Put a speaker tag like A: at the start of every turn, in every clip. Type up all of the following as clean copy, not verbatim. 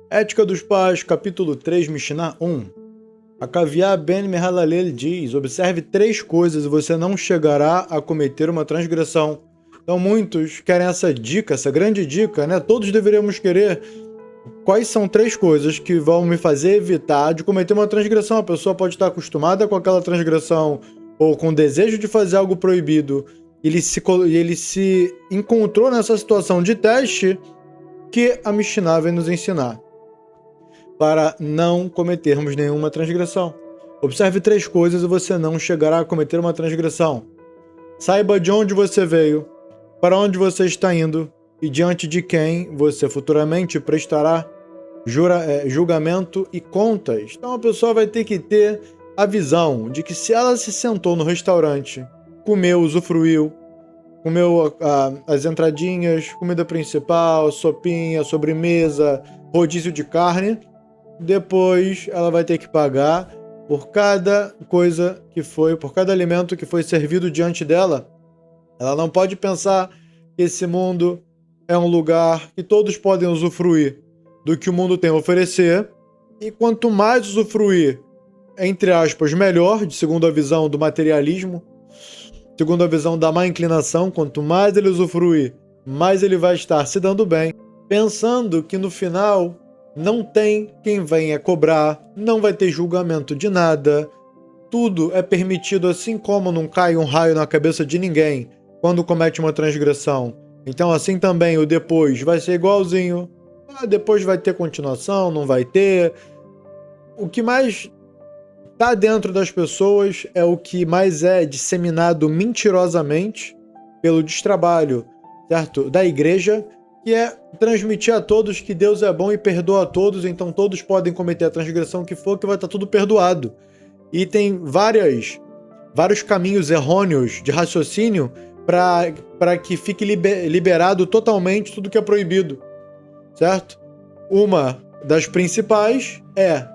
A: Ética dos Pais, capítulo 3, Mishnah 1. Akavia ben Mehalalel diz: observe 3 coisas e você não chegará a cometer uma transgressão. Então muitos querem essa dica, essa grande dica, né? Todos deveríamos querer. Quais são 3 coisas que vão me fazer evitar de cometer uma transgressão? A pessoa pode estar acostumada com aquela transgressão ou com o desejo de fazer algo proibido. Ele se encontrou nessa situação de teste que a Mishnah vem nos ensinar para não cometermos nenhuma transgressão. Observe 3 coisas e você não chegará a cometer uma transgressão. Saiba de onde você veio, para onde você está indo e diante de quem você futuramente prestará julgamento e contas. Então a pessoa vai ter que ter a visão de que se ela se sentou no restaurante, comeu, usufruiu, comeu as entradinhas, comida principal, sopinha, sobremesa, rodízio de carne, depois ela vai ter que pagar por cada coisa que foi, por cada alimento que foi servido diante dela. Ela não pode pensar que esse mundo é um lugar que todos podem usufruir do que o mundo tem a oferecer, e quanto mais usufruir, entre aspas, melhor, segundo a visão do materialismo, segundo a visão da má inclinação, quanto mais ele usufruir, mais ele vai estar se dando bem, pensando que no final não tem quem venha cobrar, não vai ter julgamento de nada, tudo é permitido, assim como não cai um raio na cabeça de ninguém quando comete uma transgressão. Então assim também o depois vai ser igualzinho, depois vai ter continuação, não vai ter. O que mais está dentro das pessoas é o que mais é disseminado mentirosamente pelo destrabalho, certo? Da igreja, que é transmitir a todos que Deus é bom e perdoa a todos, então todos podem cometer a transgressão que for, que vai estar tudo perdoado. E tem vários caminhos errôneos de raciocínio para que fique liberado totalmente tudo que é proibido, certo? Uma das principais é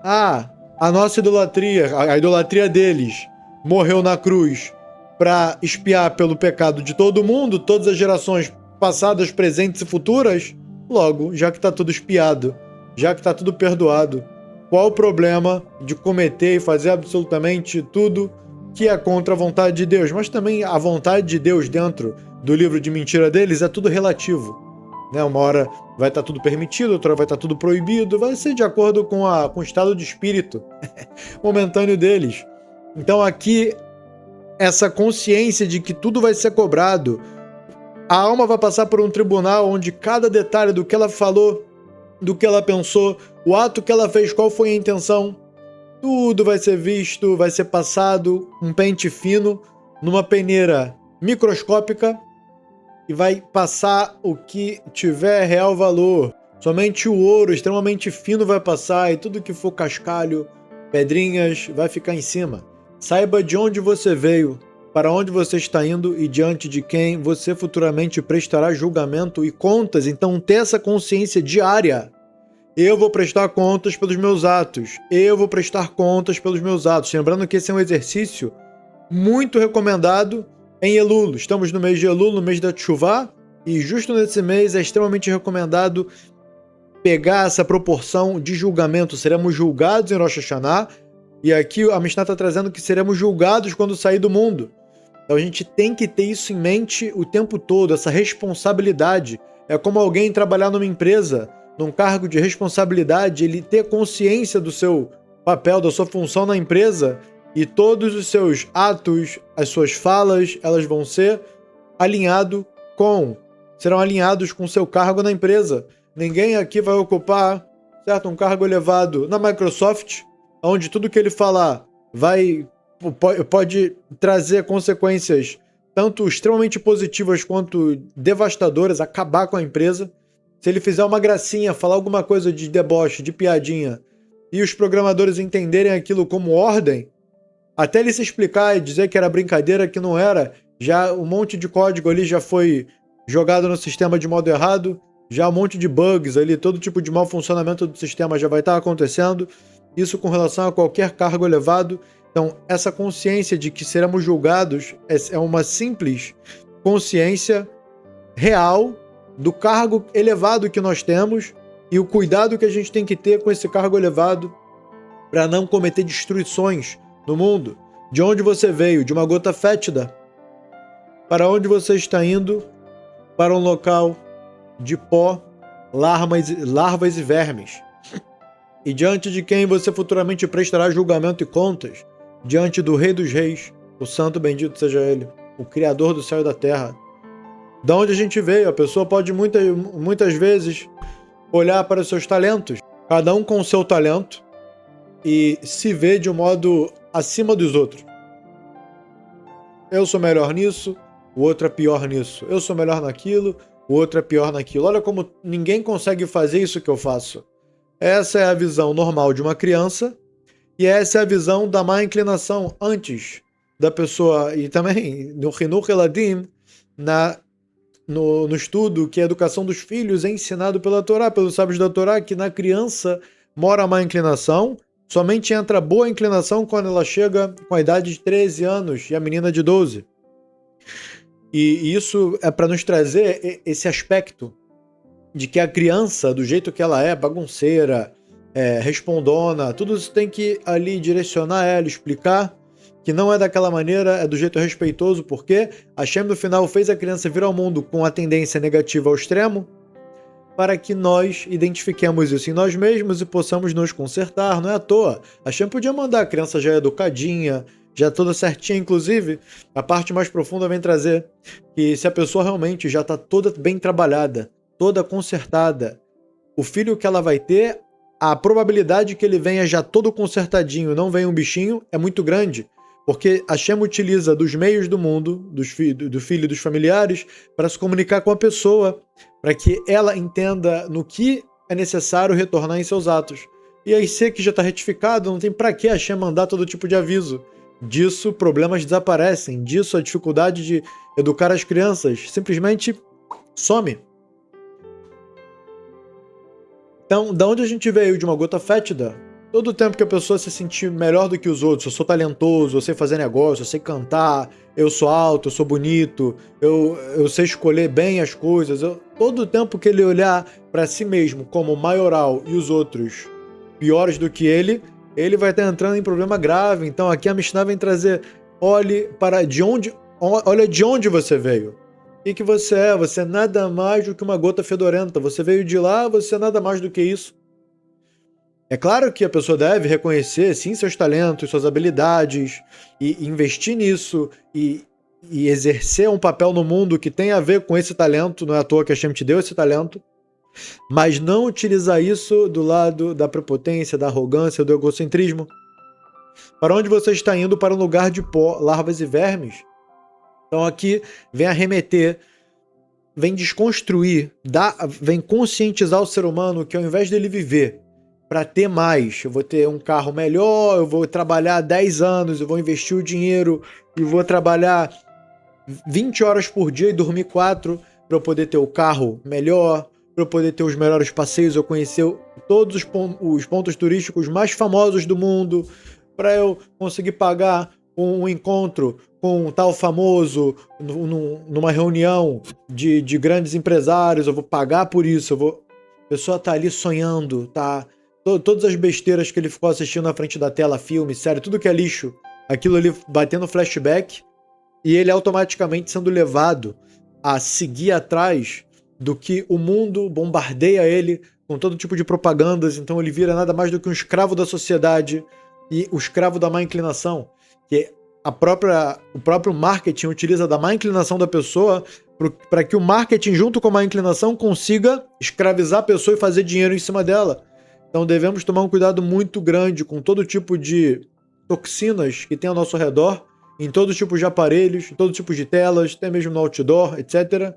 A: a nossa idolatria, a idolatria deles morreu na cruz para expiar pelo pecado de todo mundo, todas as gerações passadas, presentes e futuras. Logo, já que está tudo expiado, já que está tudo perdoado, qual o problema de cometer e fazer absolutamente tudo que é contra a vontade de Deus? Mas também a vontade de Deus dentro do livro de mentira deles é tudo relativo, né? Uma hora vai estar tudo permitido, outra hora vai estar tudo proibido, vai ser de acordo com o estado de espírito momentâneo deles. Então aqui, essa consciência de que tudo vai ser cobrado, a alma vai passar por um tribunal onde cada detalhe do que ela falou, do que ela pensou, o ato que ela fez, qual foi a intenção, tudo vai ser visto, vai ser passado um pente fino numa peneira microscópica e vai passar o que tiver real valor. Somente o ouro extremamente fino vai passar e tudo que for cascalho, pedrinhas, vai ficar em cima. Saiba de onde você veio, para onde você está indo e diante de quem você futuramente prestará julgamento e contas. Então, ter essa consciência diária. Eu vou prestar contas pelos meus atos. Eu vou prestar contas pelos meus atos. Lembrando que esse é um exercício muito recomendado em Elul. Estamos no mês de Elul, no mês da Teshuvá, e justo nesse mês é extremamente recomendado pegar essa proporção de julgamento. Seremos julgados em Rosh Hashanah, e aqui a Mishnah está trazendo que seremos julgados quando sair do mundo. Então a gente tem que ter isso em mente o tempo todo, essa responsabilidade. É como alguém trabalhar numa empresa, num cargo de responsabilidade, ele ter consciência do seu papel, da sua função na empresa, e todos os seus atos, as suas falas, elas vão ser serão alinhados com o seu cargo na empresa. Ninguém aqui vai ocupar, certo, um cargo elevado na Microsoft, onde tudo que ele falar pode trazer consequências tanto extremamente positivas quanto devastadoras, acabar com a empresa. Se ele fizer uma gracinha, falar alguma coisa de deboche, de piadinha, e os programadores entenderem aquilo como ordem, até ele se explicar e dizer que era brincadeira, que não era, já um monte de código ali já foi jogado no sistema de modo errado, já um monte de bugs ali, todo tipo de mau funcionamento do sistema já vai estar acontecendo. Isso com relação a qualquer cargo elevado. Então, essa consciência de que seremos julgados é uma simples consciência real do cargo elevado que nós temos e o cuidado que a gente tem que ter com esse cargo elevado para não cometer destruições no mundo. De onde você veio? De uma gota fétida. Para onde você está indo? Para um local de pó, larvas e vermes. E diante de quem você futuramente prestará julgamento e contas? Diante do Rei dos Reis, o santo bendito seja ele, o Criador do céu e da terra. Da onde a gente veio, a pessoa pode muitas vezes olhar para os seus talentos, cada um com o seu talento, e se ver de um modo acima dos outros. Eu sou melhor nisso, o outro é pior nisso. Eu sou melhor naquilo, o outro é pior naquilo. Olha como ninguém consegue fazer isso que eu faço. Essa é a visão normal de uma criança e essa é a visão da má inclinação antes da pessoa. E também no Hinuch Eladim, no estudo que a educação dos filhos é ensinado pela Torá, pelos sábios da Torá, que na criança mora a má inclinação, somente entra a boa inclinação quando ela chega com a idade de 13 anos e a menina de 12. E isso é para nos trazer esse aspecto de que a criança, do jeito que ela é, bagunceira, respondona, tudo isso tem que ali direcionar ela, explicar que não é daquela maneira, é do jeito respeitoso, porque Hashem no final fez a criança vir ao mundo com a tendência negativa ao extremo, para que nós identifiquemos isso em nós mesmos e possamos nos consertar, não é à toa. Hashem podia mandar a criança já educadinha, já toda certinha, inclusive, a parte mais profunda vem trazer que se a pessoa realmente já está toda bem trabalhada, toda consertada, o filho que ela vai ter, a probabilidade que ele venha já todo consertadinho, não venha um bichinho, é muito grande, porque Hashem utiliza dos meios do mundo, do filho e dos familiares, para se comunicar com a pessoa, para que ela entenda no que é necessário retornar em seus atos. E aí, se que já está retificado, não tem para que Hashem mandar todo tipo de aviso. Disso, problemas desaparecem. Disso, a dificuldade de educar as crianças simplesmente some. Então, da onde a gente veio? De uma gota fétida? Todo o tempo que a pessoa se sentir melhor do que os outros, eu sou talentoso, eu sei fazer negócio, eu sei cantar, eu sou alto, eu sou bonito, eu sei escolher bem as coisas, todo o tempo que ele olhar para si mesmo como maioral e os outros piores do que ele vai estar entrando em problema grave. Então aqui a Mishnah vem trazer, olha de onde você veio. O que você é? Você é nada mais do que uma gota fedorenta. Você veio de lá, você é nada mais do que isso. É claro que a pessoa deve reconhecer, sim, seus talentos, suas habilidades, e investir nisso, e exercer um papel no mundo que tem a ver com esse talento, não é à toa que a Hashem te deu esse talento, mas não utilizar isso do lado da prepotência, da arrogância, do egocentrismo. Para onde você está indo? Para um lugar de pó, larvas e vermes. Então aqui vem arremeter, vem desconstruir, vem conscientizar o ser humano que ao invés dele viver para ter mais, eu vou ter um carro melhor, eu vou trabalhar 10 anos, eu vou investir o dinheiro e vou trabalhar 20 horas por dia e dormir 4 para eu poder ter o carro melhor, para eu poder ter os melhores passeios, eu conhecer todos os pontos turísticos mais famosos do mundo, para eu conseguir pagar um encontro com um tal famoso numa reunião de grandes empresários, eu vou pagar por isso, a pessoa tá ali sonhando, tá? Todas as besteiras que ele ficou assistindo na frente da tela, filme, série, tudo que é lixo, aquilo ali batendo flashback, e ele automaticamente sendo levado a seguir atrás do que o mundo bombardeia ele com todo tipo de propagandas. Então ele vira nada mais do que um escravo da sociedade e o escravo da má inclinação, que o próprio marketing utiliza da má inclinação da pessoa para que o marketing junto com a má inclinação consiga escravizar a pessoa e fazer dinheiro em cima dela. Então devemos tomar um cuidado muito grande com todo tipo de toxinas que tem ao nosso redor, em todo tipo de aparelhos, em todo tipo de telas, até mesmo no outdoor, etc.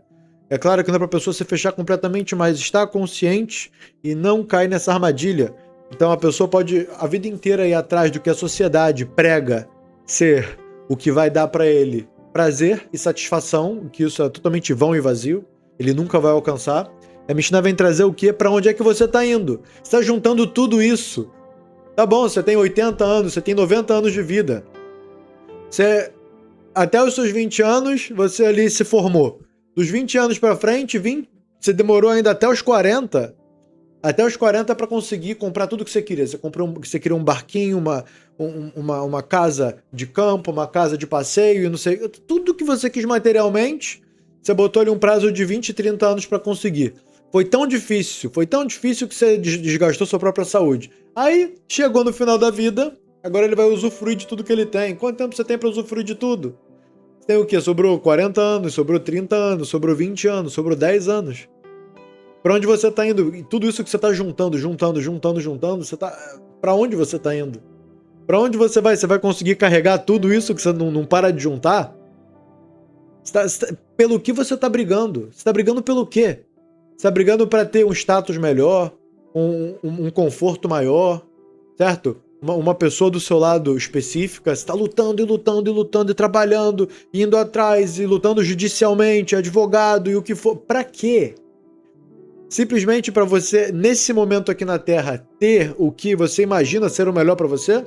A: É claro que não é para a pessoa se fechar completamente, mas estar consciente e não cair nessa armadilha. Então a pessoa pode a vida inteira ir atrás do que a sociedade prega ser o que vai dar para ele prazer e satisfação, que isso é totalmente vão e vazio, ele nunca vai alcançar. A Mishnah vem trazer o quê? Para onde é que você está indo? Você está juntando tudo isso. Tá bom, você tem 80 anos, você tem 90 anos de vida. Até os seus 20 anos, você ali se formou. Dos 20 anos para frente, você demorou ainda até os 40 Até os 40 para conseguir comprar tudo que você queria. Você queria um barquinho, uma casa de campo, uma casa de passeio, e não sei. Tudo que você quis materialmente, você botou ali um prazo de 20, 30 anos para conseguir. Foi tão difícil que você desgastou sua própria saúde. Aí, chegou no final da vida, agora ele vai usufruir de tudo que ele tem. Quanto tempo você tem para usufruir de tudo? Você tem o quê? Sobrou 40 anos, sobrou 30 anos, sobrou 20 anos, sobrou 10 anos. Pra onde você tá indo? E tudo isso que você tá juntando, você tá... Pra onde você tá indo? Pra onde você vai? Você vai conseguir carregar tudo isso que você não para de juntar? Pelo que você tá brigando? Você tá brigando pelo quê? Você tá brigando pra ter um status melhor, um conforto maior, certo? Uma pessoa do seu lado específica, você tá lutando e trabalhando, e indo atrás, e lutando judicialmente, advogado e o que for. Pra quê? Simplesmente para você, nesse momento aqui na Terra, ter o que você imagina ser o melhor para você?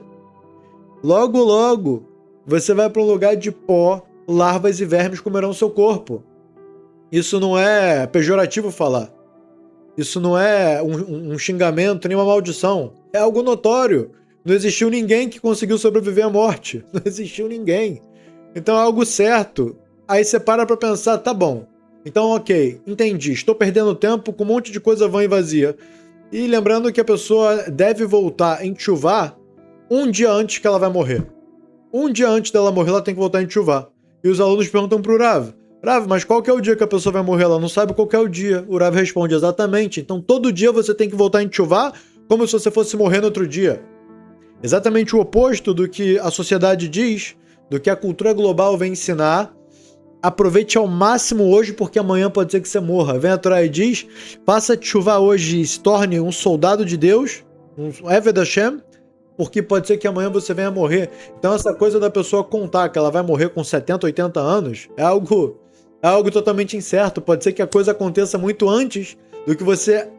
A: Logo, logo, você vai para um lugar de pó, larvas e vermes comerão seu corpo. Isso não é pejorativo falar. Isso não é um xingamento, nem uma maldição. É algo notório. Não existiu ninguém que conseguiu sobreviver à morte. Não existiu ninguém. Então é algo certo. Aí você para pra pensar, tá bom. Então, ok, entendi. Estou perdendo tempo com um monte de coisa vã e vazia. E lembrando que a pessoa deve voltar em tchuvá um dia antes que ela vai morrer. Um dia antes dela morrer, ela tem que voltar em tchuvá. E os alunos perguntam pro Rav, mas qual que é o dia que a pessoa vai morrer? Ela não sabe qual que é o dia. O Rav responde, exatamente. Então, todo dia você tem que voltar em tchuvá como se você fosse morrer no outro dia. Exatamente o oposto do que a sociedade diz, do que a cultura global vem ensinar. Aproveite ao máximo hoje, porque amanhã pode ser que você morra. Vem a Torá e diz, faça tchuvá hoje e se torne um soldado de Deus, um Eved Hashem, porque pode ser que amanhã você venha morrer. Então essa coisa da pessoa contar que ela vai morrer com 70, 80 anos, é algo totalmente incerto. Pode ser que a coisa aconteça muito antes do que você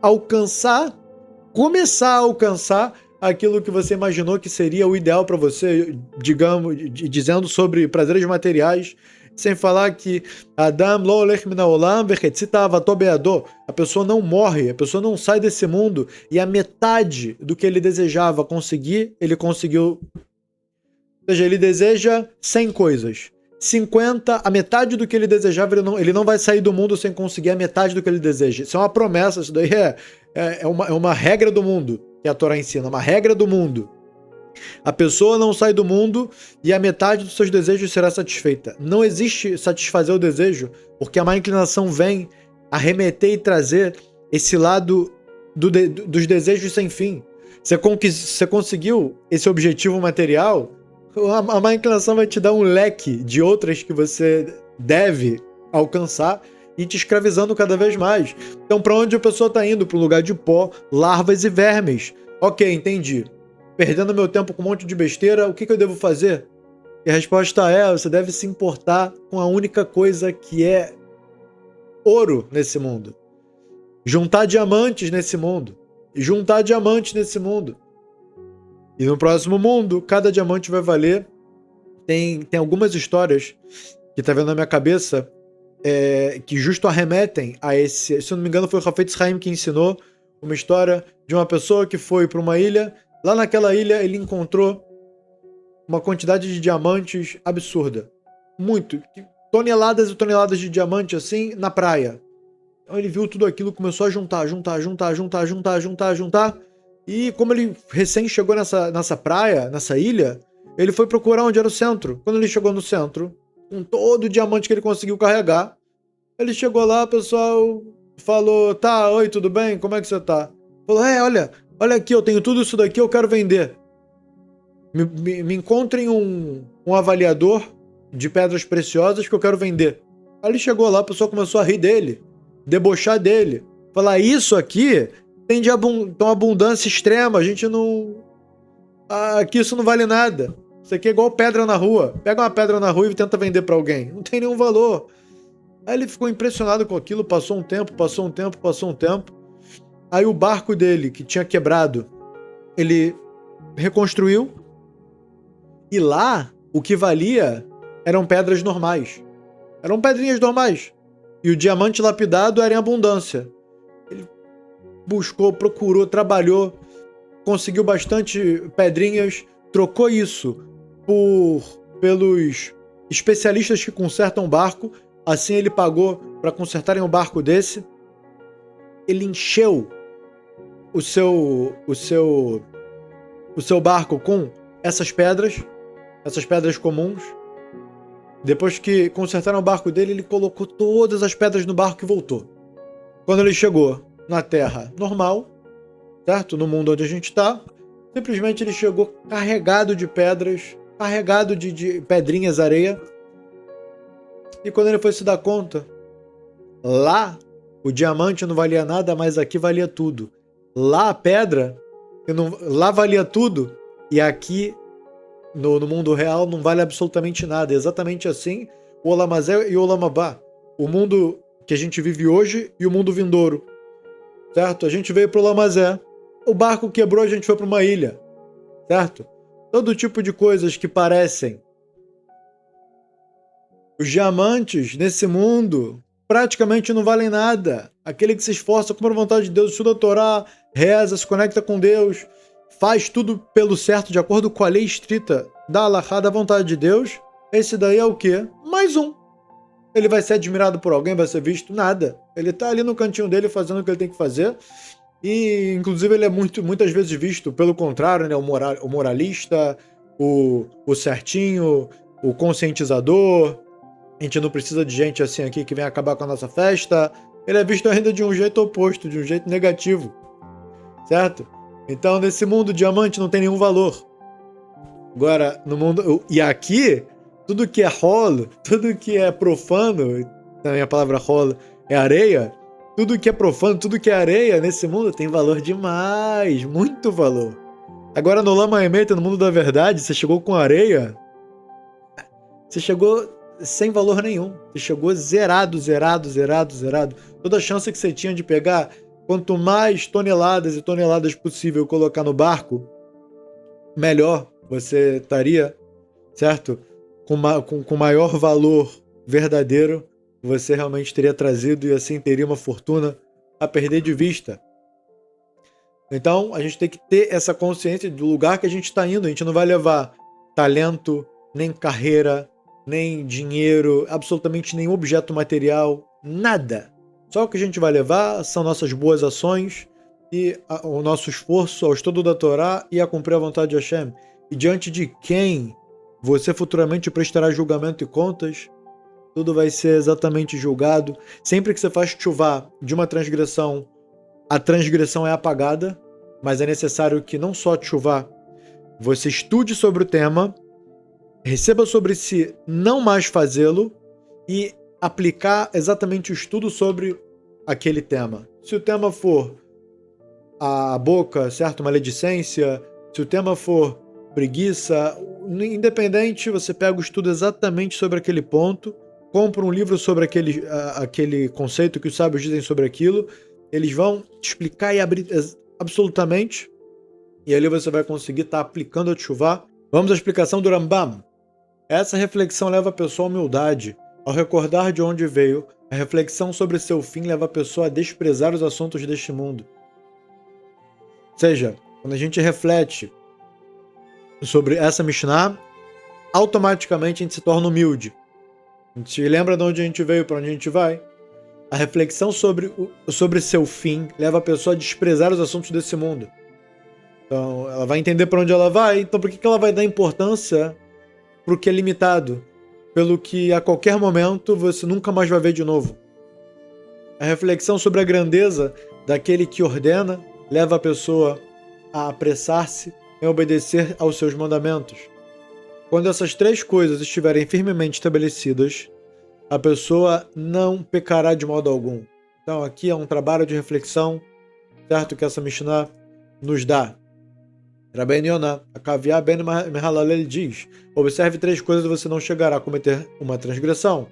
A: começar a alcançar aquilo que você imaginou que seria o ideal para você, digamos, dizendo sobre prazeres materiais. Sem falar que Adam lo olech min haolam vechetzita avato beado. A pessoa não morre, a pessoa não sai desse mundo e a metade do que ele desejava conseguir, ele conseguiu. Ou seja, ele deseja 100 coisas. 50, a metade do que ele desejava, ele não vai sair do mundo sem conseguir a metade do que ele deseja. Isso é uma promessa, isso daí é uma regra do mundo que a Torá ensina, uma regra do mundo. A pessoa não sai do mundo e a metade dos seus desejos será satisfeita. Não existe satisfazer o desejo, porque a má inclinação vem arremeter e trazer esse lado dos desejos sem fim. Você conseguiu esse objetivo material, a má inclinação vai te dar um leque de outras que você deve alcançar e te escravizando cada vez mais. Então, para onde a pessoa está indo? Para um lugar de pó, larvas e vermes. Ok, entendi. Perdendo meu tempo com um monte de besteira, o que eu devo fazer? E a resposta é, você deve se importar com a única coisa que é ouro nesse mundo. Juntar diamantes nesse mundo. Juntar diamantes nesse mundo. E no próximo mundo, cada diamante vai valer. Tem algumas histórias que tá vendo na minha cabeça que justo arremetem a esse... Se eu não me engano, foi o Hafetz Haim que ensinou uma história de uma pessoa que foi para uma ilha. Lá naquela ilha, ele encontrou uma quantidade de diamantes absurda. Muito. Toneladas e toneladas de diamante, assim, na praia. Então ele viu tudo aquilo, começou a juntar. E como ele recém chegou nessa praia, nessa ilha, ele foi procurar onde era o centro. Quando ele chegou no centro, com todo o diamante que ele conseguiu carregar, ele chegou lá, o pessoal falou, tá, oi, tudo bem? Como é que você tá? Falou, olha aqui, eu tenho tudo isso daqui, eu quero vender. Me encontrem um avaliador de pedras preciosas que eu quero vender. Aí ele chegou lá, a pessoa começou a rir dele, debochar dele. Falar, isso aqui tem uma abundância extrema, a gente não... Aqui isso não vale nada. Isso aqui é igual pedra na rua. Pega uma pedra na rua e tenta vender pra alguém. Não tem nenhum valor. Aí ele ficou impressionado com aquilo, passou um tempo. Aí o barco dele, que tinha quebrado, ele reconstruiu. E lá, o que valia eram pedras normais. Eram pedrinhas normais. E o diamante lapidado era em abundância. Ele buscou, procurou, trabalhou, conseguiu bastante pedrinhas, trocou isso pelos especialistas que consertam barco. Assim ele pagou para consertarem um barco desse. Ele encheu o seu barco com essas pedras comuns. Depois que consertaram o barco dele, ele colocou todas as pedras no barco e voltou. Quando ele chegou na terra normal, certo? No mundo onde a gente está, simplesmente ele chegou carregado de pedras, carregado de pedrinhas, areia. E quando ele foi se dar conta, lá o diamante não valia nada, mas aqui valia tudo. Lá a pedra, lá valia tudo, e aqui no mundo real não vale absolutamente nada. É exatamente assim o Olamazé e o Olamabá. O mundo que a gente vive hoje e o mundo vindouro. Certo? A gente veio para o Olamazé. O barco quebrou, a gente foi para uma ilha. Certo? Todo tipo de coisas que parecem os diamantes nesse mundo praticamente não valem nada. Aquele que se esforça com a vontade de Deus, estuda a Torá, reza, se conecta com Deus, faz tudo pelo certo, de acordo com a lei estrita da Alahá, da vontade de Deus, esse daí é o quê? Mais um. Ele vai ser admirado por alguém, vai ser visto? Nada. Ele tá ali no cantinho dele fazendo o que ele tem que fazer. E, inclusive, ele é muitas vezes visto pelo contrário, né? O moralista, o certinho, o conscientizador. A gente não precisa de gente assim aqui que vem acabar com a nossa festa. Ele é visto ainda de um jeito oposto, de um jeito negativo. Certo? Então, nesse mundo, diamante não tem nenhum valor. Agora, no mundo... E aqui, tudo que é rolo, tudo que é profano, também a palavra rolo é areia, tudo que é profano, tudo que é areia nesse mundo tem valor demais, muito valor. Agora, no Lama Emeta, no mundo da verdade, você chegou com areia, você chegou sem valor nenhum. Você chegou zerado. Toda a chance que você tinha de pegar, quanto mais toneladas e toneladas possível colocar no barco, melhor você estaria, certo? Com maior valor verdadeiro, você realmente teria trazido e assim teria uma fortuna a perder de vista. Então, a gente tem que ter essa consciência do lugar que a gente está indo. A gente não vai levar talento, nem carreira, nem dinheiro, absolutamente nenhum objeto material, nada. Só o que a gente vai levar são nossas boas ações e o nosso esforço ao estudo da Torá e a cumprir a vontade de Hashem. E diante de quem você futuramente prestará julgamento e contas, tudo vai ser exatamente julgado. Sempre que você faz tchuvá de uma transgressão, a transgressão é apagada, mas é necessário que não só tchuvá, você estude sobre o tema, receba sobre si não mais fazê-lo e aplicar exatamente o estudo sobre aquele tema. Se o tema for a boca, certo? Maledicência, se o tema for preguiça, independente, você pega o estudo exatamente sobre aquele ponto, compra um livro sobre aquele conceito que os sábios dizem sobre aquilo, eles vão te explicar e abrir absolutamente, e ali você vai conseguir estar aplicando a tchuvá. Vamos à explicação do Rambam. Essa reflexão leva a pessoa à humildade. Ao recordar de onde veio, a reflexão sobre seu fim leva a pessoa a desprezar os assuntos deste mundo. Ou seja, quando a gente reflete sobre essa Mishnah, automaticamente a gente se torna humilde. A gente lembra de onde a gente veio, para onde a gente vai. A reflexão sobre seu fim leva a pessoa a desprezar os assuntos desse mundo. Então, ela vai entender para onde ela vai. Então, por que ela vai dar importância para o que é limitado? Pelo que a qualquer momento você nunca mais vai ver de novo. A reflexão sobre a grandeza daquele que ordena leva a pessoa a apressar-se em obedecer aos seus mandamentos. Quando essas três coisas estiverem firmemente estabelecidas, a pessoa não pecará de modo algum. Então aqui é um trabalho de reflexão, certo? Que essa Mishnah nos dá. Rabbeinu Yonah, a Kaviá Ben Mehalalel diz: observe três coisas e você não chegará a cometer uma transgressão.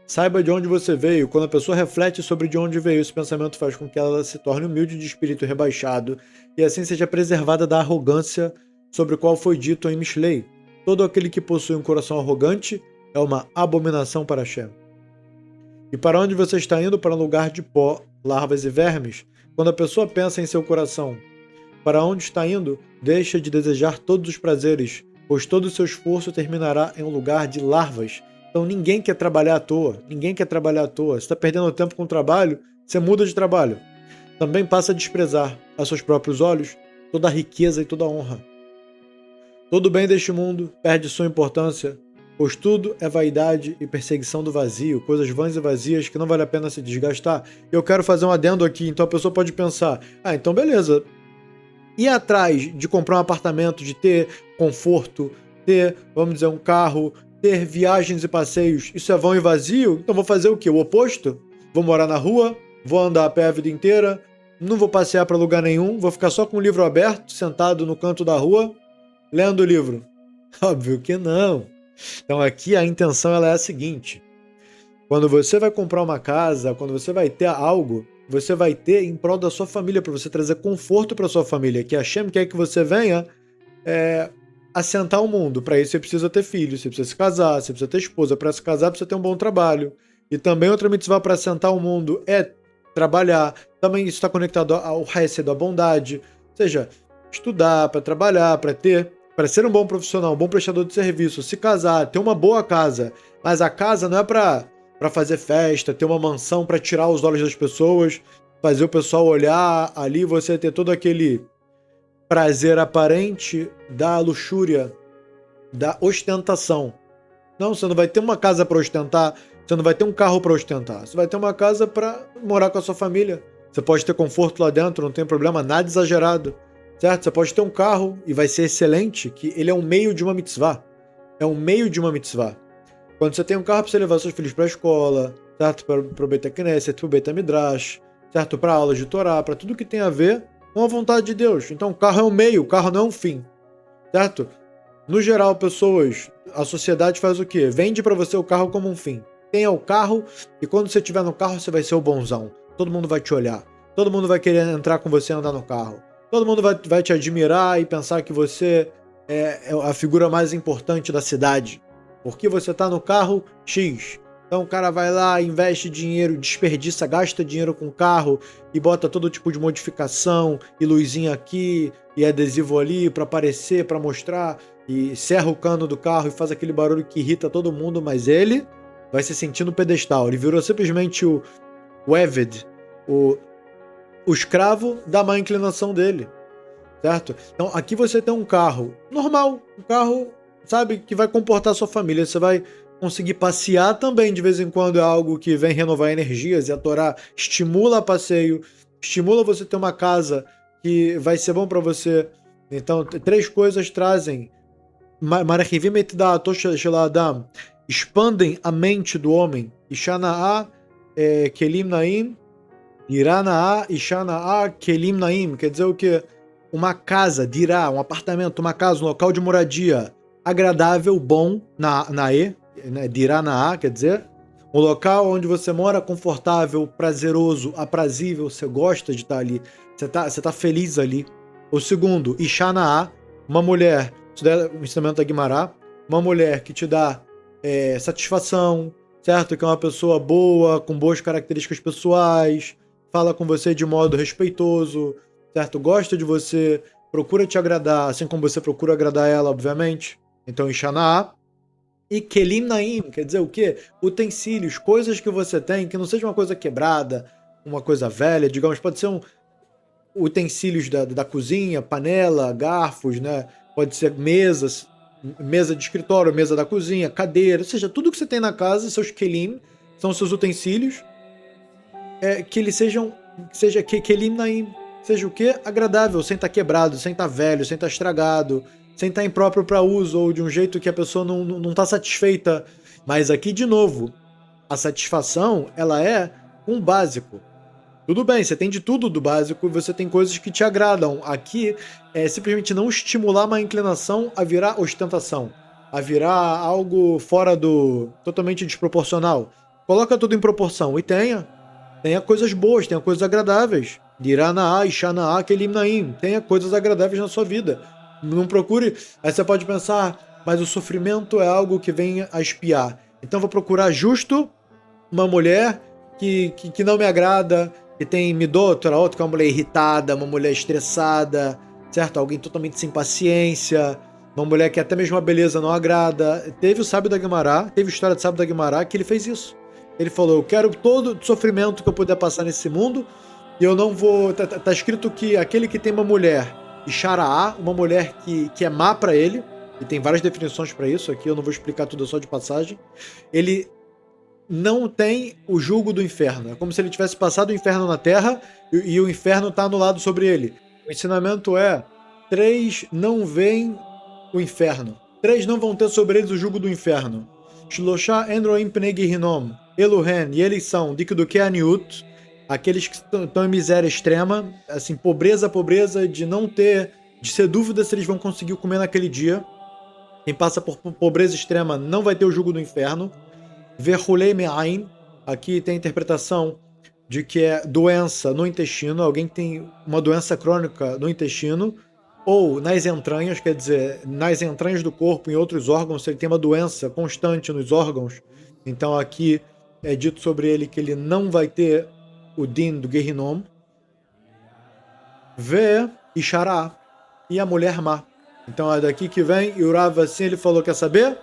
A: Saiba de onde você veio. Quando a pessoa reflete sobre de onde veio, esse pensamento faz com que ela se torne humilde de espírito rebaixado e assim seja preservada da arrogância sobre o qual foi dito em Mishlei: todo aquele que possui um coração arrogante é uma abominação para Hashem. E para onde você está indo? Para um lugar de pó, larvas e vermes. Quando a pessoa pensa em seu coração, para onde está indo, deixa de desejar todos os prazeres, pois todo o seu esforço terminará em um lugar de larvas. Então ninguém quer trabalhar à toa, ninguém quer trabalhar à toa. Se está perdendo tempo com o trabalho, você muda de trabalho. Também passa a desprezar, a seus próprios olhos, toda a riqueza e toda a honra. Todo o bem deste mundo perde sua importância, pois tudo é vaidade e perseguição do vazio, coisas vãs e vazias que não vale a pena se desgastar. Eu quero fazer um adendo aqui, então a pessoa pode pensar, então beleza, ir atrás de comprar um apartamento, de ter conforto, ter, vamos dizer, um carro, ter viagens e passeios, isso é vão e vazio? Então vou fazer o quê? O oposto? Vou morar na rua, vou andar a pé a vida inteira, não vou passear para lugar nenhum, vou ficar só com o livro aberto, sentado no canto da rua, lendo o livro. Óbvio que não. Então aqui a intenção ela é a seguinte: quando você vai comprar uma casa, quando você vai ter algo, você vai ter em prol da sua família, para você trazer conforto para sua família, que a Hashem quer que você venha assentar o mundo. Para isso você precisa ter filhos, você precisa se casar, você precisa ter esposa. Para se casar, precisa ter um bom trabalho. E também outra mitzvah para assentar o mundo é trabalhar. Também isso está conectado ao Hesed, à bondade. Ou seja, estudar, para trabalhar, para ser um bom profissional, um bom prestador de serviço, se casar, ter uma boa casa. Mas a casa não é para fazer festa, ter uma mansão para tirar os olhos das pessoas, fazer o pessoal olhar ali, você ter todo aquele prazer aparente da luxúria, da ostentação. Não, você não vai ter uma casa para ostentar, você não vai ter um carro para ostentar, você vai ter uma casa para morar com a sua família. Você pode ter conforto lá dentro, não tem problema, nada exagerado, certo? Você pode ter um carro e vai ser excelente, que ele é um meio de uma mitzvah. É um meio de uma mitzvah. Quando você tem um carro para você levar seus filhos para a escola, certo? Para o Beit HaKnesset, para o Beit HaMidrash, certo? Para aulas de Torá, para tudo que tem a ver com a vontade de Deus. Então o carro é um meio, o carro não é um fim, certo? No geral, a sociedade faz o quê? Vende para você o carro como um fim. Tenha o carro e quando você estiver no carro você vai ser o bonzão. Todo mundo vai te olhar. Todo mundo vai querer entrar com você e andar no carro. Todo mundo vai te admirar e pensar que você é a figura mais importante da cidade. Porque você está no carro X. Então o cara vai lá, investe dinheiro, desperdiça, gasta dinheiro com o carro e bota todo tipo de modificação e luzinha aqui e adesivo ali para aparecer, para mostrar, e serra o cano do carro e faz aquele barulho que irrita todo mundo, mas ele vai se sentir no pedestal. Ele virou simplesmente o Eved, o escravo da má inclinação dele, certo? Então aqui você tem um carro normal, um carro, sabe, que vai comportar a sua família. Você vai conseguir passear também de vez em quando, é algo que vem renovar energias, e a Torá estimula passeio, estimula você ter uma casa que vai ser bom para você. Então, três coisas trazem Marachivim et da'ato shel ha'adam, expandem a mente do homem. Ishana'a kelim naim, irana'a ishana'a kelim naim. Quer dizer o quê? Uma casa, dirá, um apartamento, uma casa, um local de moradia agradável, bom, nae, né, dirá na'a, quer dizer, um local onde você mora confortável, prazeroso, aprazível, você gosta de estar ali, você tá feliz ali. O segundo, ishana'a, uma mulher, isso é o ensinamento da Guimará, uma mulher que te dá satisfação, certo? Que é uma pessoa boa, com boas características pessoais, fala com você de modo respeitoso, certo? Gosta de você, procura te agradar, assim como você procura agradar ela, obviamente. Então, Ishana'a. E Kelim Naim, quer dizer o quê? Utensílios, coisas que você tem, que não seja uma coisa quebrada, uma coisa velha, digamos, pode ser utensílios da cozinha, panela, garfos, né? Pode ser mesas, mesa de escritório, mesa da cozinha, cadeira, ou seja, tudo que você tem na casa, seus Kelim, são seus utensílios, que eles seja Kelim Naim, seja o quê? Agradável, sem estar quebrado, sem estar velho, sem estar estragado, sem estar impróprio para uso, ou de um jeito que a pessoa não está satisfeita. Mas aqui, de novo, a satisfação, ela é um básico. Tudo bem, você tem de tudo do básico e você tem coisas que te agradam. Aqui é simplesmente não estimular uma inclinação a virar ostentação, a virar algo fora totalmente desproporcional. Coloca tudo em proporção e tenha coisas boas, tenha coisas agradáveis. Dirana'a, Ishana'a, Kelim Naim. Tenha coisas agradáveis na sua vida. Não procure. Aí você pode pensar, mas o sofrimento é algo que vem a espiar. Então vou procurar justo uma mulher que não me agrada, que tem Midot, era outra, que é uma mulher irritada, uma mulher estressada, certo? Alguém totalmente sem paciência, uma mulher que até mesmo a beleza não agrada. Teve o Sábio da Guimará, teve a história do Sábio da Guimará, que ele fez isso. Ele falou, eu quero todo o sofrimento que eu puder passar nesse mundo, e eu não vou... Tá escrito que aquele que tem uma mulher, Ixaraá, uma mulher que é má pra ele, e tem várias definições pra isso aqui, eu não vou explicar tudo só de passagem, ele não tem o jugo do inferno. É como se ele tivesse passado o inferno na Terra e o inferno está anulado sobre ele. O ensinamento é: 3 não veem o inferno. 3 não vão ter sobre eles o jugo do inferno. Shloshá Enroim Pnei Gehinom, Eluhen, e eles são Dikduke Aniut, aqueles que estão em miséria extrema, assim, pobreza de não ter, de ser dúvida se eles vão conseguir comer naquele dia. Quem passa por pobreza extrema não vai ter o jugo do inferno. Verhulei Me'ain, aqui tem a interpretação de que é doença no intestino, alguém que tem uma doença crônica no intestino, ou nas entranhas, quer dizer, nas entranhas do corpo, em outros órgãos, se ele tem uma doença constante nos órgãos, então aqui é dito sobre ele que ele não vai ter o din do Gehinom. Ve Ishará, e a mulher má. Então é daqui que vem, e o Rav assim, ele falou, quer saber?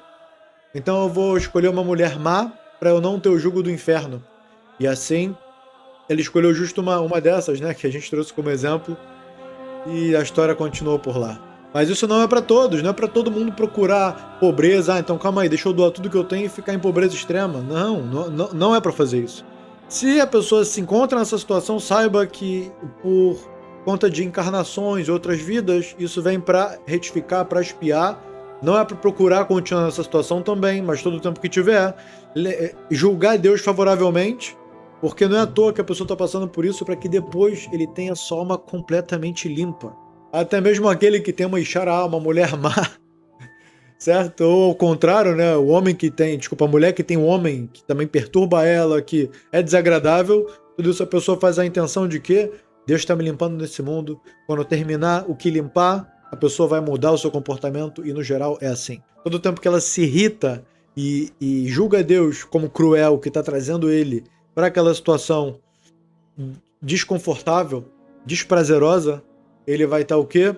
A: Então eu vou escolher uma mulher má para eu não ter o jugo do inferno. E assim, ele escolheu justo uma dessas, né, que a gente trouxe como exemplo, e a história continuou por lá. Mas isso não é para todos, não é para todo mundo procurar pobreza. Então calma aí, deixa eu doar tudo que eu tenho e ficar em pobreza extrema. Não é para fazer isso. Se a pessoa se encontra nessa situação, saiba que por conta de encarnações, outras vidas, isso vem para retificar, para expiar. Não é para procurar continuar nessa situação também, mas todo o tempo que tiver, julgar Deus favoravelmente, porque não é à toa que a pessoa está passando por isso, para que depois ele tenha sua alma completamente limpa. Até mesmo aquele que tem uma Ixará, uma mulher má, certo? Ou ao contrário, né? O homem que tem, desculpa, a mulher que tem um homem que também perturba ela, que é desagradável, tudo isso a pessoa faz a intenção de que Deus está me limpando nesse mundo, quando eu terminar o que limpar, a pessoa vai mudar o seu comportamento e, no geral, é assim. Todo o tempo que ela se irrita e julga Deus como cruel, que está trazendo ele para aquela situação desconfortável, desprazerosa, ele vai estar o quê?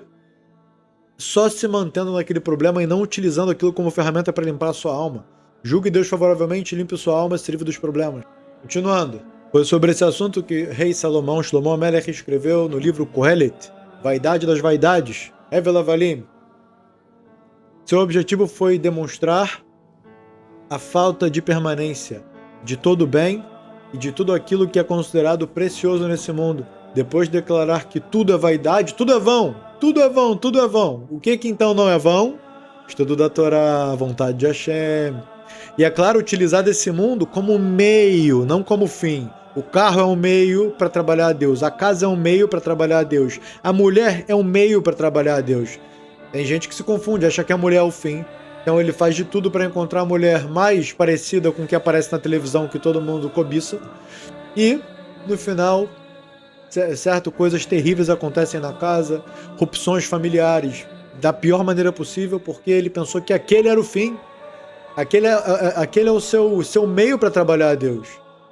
A: Só se mantendo naquele problema e não utilizando aquilo como ferramenta para limpar a sua alma. Julgue Deus favoravelmente, limpe sua alma e se livre dos problemas. Continuando. Foi sobre esse assunto que rei Salomão, Shlomo Amelech, escreveu no livro Kohelet, Vaidade das Vaidades, Hevel Avalim. Seu objetivo foi demonstrar a falta de permanência de todo o bem e de tudo aquilo que é considerado precioso nesse mundo. Depois de declarar que tudo é vaidade, tudo é vão, tudo é vão, tudo é vão. O que então não é vão? Estudo da Torá, a vontade de Hashem. E é claro, utilizar desse mundo como meio, não como fim. O carro é um meio para trabalhar a Deus, a casa é um meio para trabalhar a Deus, a mulher é um meio para trabalhar a Deus. Tem gente que se confunde, acha que a mulher é o fim. Então ele faz de tudo para encontrar a mulher mais parecida com o que aparece na televisão, que todo mundo cobiça. E, no final, certo, coisas terríveis acontecem na casa, rupções familiares da pior maneira possível, porque ele pensou que aquele era o fim. Aquele é o seu meio para trabalhar a Deus.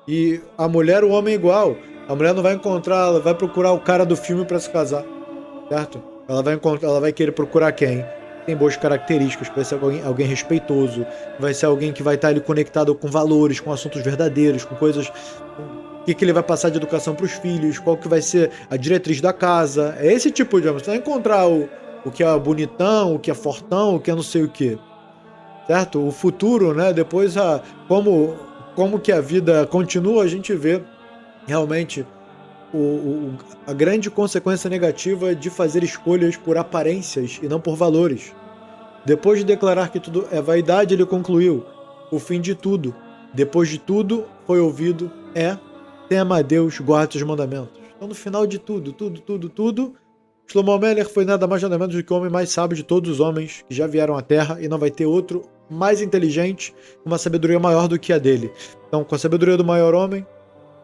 A: E a mulher, o homem é igual. A mulher não vai encontrar, ela vai procurar o cara do filme para se casar, certo? Ela vai querer procurar quem? Tem boas características, vai ser alguém respeitoso, vai ser alguém que vai estar ali conectado com valores, com assuntos verdadeiros, com coisas... O que ele vai passar de educação para os filhos, qual que vai ser a diretriz da casa. É esse tipo de homem. Você vai encontrar o que é bonitão, o que é fortão, o que é não sei o que. Certo? O futuro, né? Depois, como que a vida continua, a gente vê realmente a grande consequência negativa de fazer escolhas por aparências e não por valores. Depois de declarar que tudo é vaidade, ele concluiu: o fim de tudo, depois de tudo foi ouvido, tema a Deus, guarde os mandamentos. Então, no final de tudo, Shlomo Amelech foi nada mais nada menos do que o homem mais sábio de todos os homens que já vieram à Terra, e não vai ter outro mais inteligente, uma sabedoria maior do que a dele. Então, com a sabedoria do maior homem,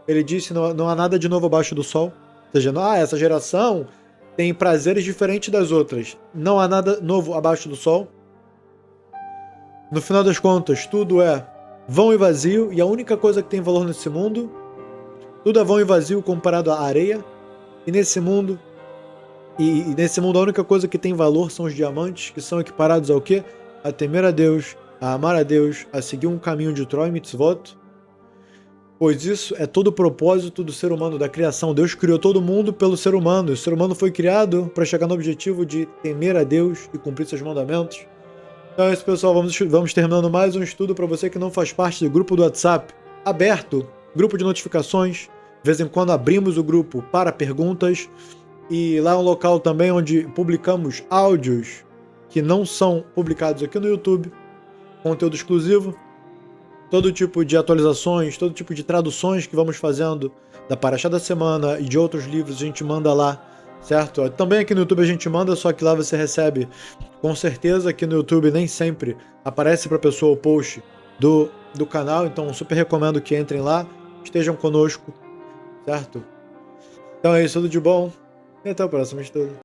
A: ele disse: não há nada de novo abaixo do sol. Ou seja, essa geração tem prazeres diferentes das outras. Não há nada novo abaixo do sol. No final das contas, tudo é vão e vazio, e a única coisa que tem valor nesse mundo Tudo é vão e vazio comparado à areia. E nesse mundo a única coisa que tem valor são os diamantes, que são equiparados ao quê? A temer a Deus, a amar a Deus, a seguir um caminho de Torah e Mitzvot. Pois isso é todo o propósito do ser humano, da criação. Deus criou todo mundo pelo ser humano. O ser humano foi criado para chegar no objetivo de temer a Deus e cumprir seus mandamentos. Então é isso, pessoal. Vamos terminando mais um estudo para você que não faz parte do grupo do WhatsApp aberto, grupo de notificações. De vez em quando abrimos o grupo para perguntas. E lá é um local também onde publicamos áudios que não são publicados aqui no YouTube. Conteúdo exclusivo. Todo tipo de atualizações, todo tipo de traduções que vamos fazendo da Paraxá da Semana e de outros livros a gente manda lá, certo? Também aqui no YouTube a gente manda, só que lá você recebe com certeza. Aqui no YouTube nem sempre aparece para a pessoa o post do canal, então super recomendo que entrem lá, estejam conosco, certo? Então é isso, tudo de bom e até o próximo estudo.